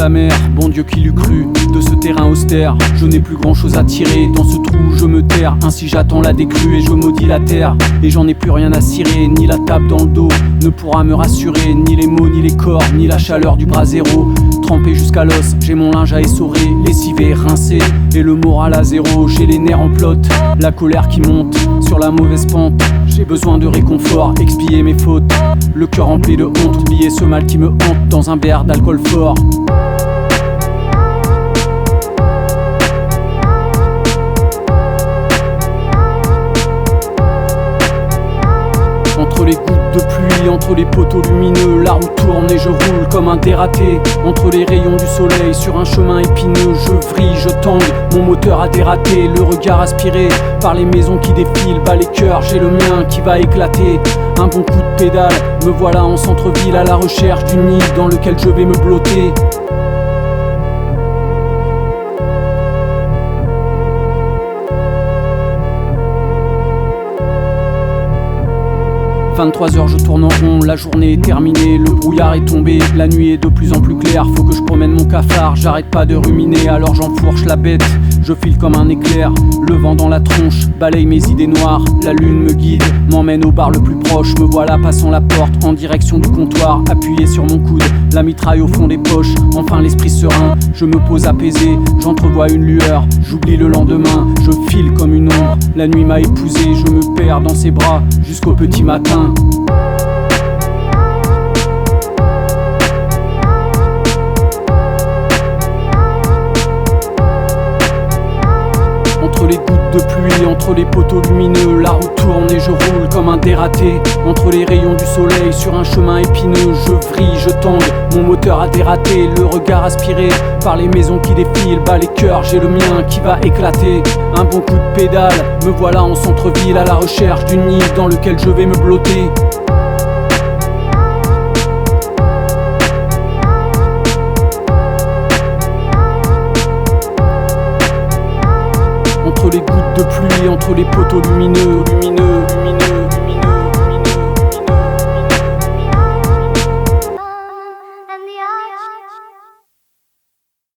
la mer, bon Dieu qui l'eût cru. De ce terrain austère, je n'ai plus grand chose à tirer. Dans ce trou je me terre, ainsi j'attends la décrue. Et je maudis la terre, et j'en ai plus rien à cirer. Ni la tape dans le dos ne pourra me rassurer. Ni les mots, ni les corps, ni la chaleur du brasero. Trempé jusqu'à l'os, j'ai mon linge à essorer. Lessivé, rincé, et le moral à zéro. J'ai les nerfs en flotte, la colère qui monte sur la mauvaise pente. J'ai besoin de réconfort, expier mes fautes. Le cœur rempli de honte, oublier ce mal qui me hante dans un verre d'alcool fort. Entre les gouttes de pluie, entre les poteaux lumineux, la roue tourne et je roule comme un dératé. Entre les rayons du soleil, sur un chemin épineux, je vrille, je tangue, mon moteur a dératé. Le regard aspiré par les maisons qui défilent, bat les cœurs, j'ai le mien qui va éclater. Un bon coup de pédale, me voilà en centre-ville à la recherche du nid dans lequel je vais me blotter. 23h je tourne en rond, la journée est terminée, le brouillard est tombé, la nuit est de plus en plus claire, faut que je promène mon cafard, j'arrête pas de ruminer, alors j'enfourche la bête, je file comme un éclair, le vent dans la tronche, balaye mes idées noires, la lune me guide, m'emmène au bar le plus proche, me voilà passant la porte, en direction du comptoir, appuyé sur mon coude, la mitraille au fond des poches, enfin l'esprit serein, je me pose apaisé, j'entrevois une lueur, j'oublie le lendemain, je file comme une ombre, la nuit m'a épousé, je me perds dans ses bras, jusqu'au petit matin. Entre les gouttes de pluie, entre les poteaux lumineux, la roue tourne et je roule comme un dératé. Entre les rayons du soleil, sur un chemin épineux, je vrille, je tangue, mon moteur a dératé. Le regard aspiré par les maisons qui défilent, bat les cœurs, j'ai le mien qui va éclater. Un bon coup de pédale, me voilà en centre-ville à la recherche du nid dans lequel je vais me blotter. Entre les gouttes de pluie, entre les poteaux lumineux.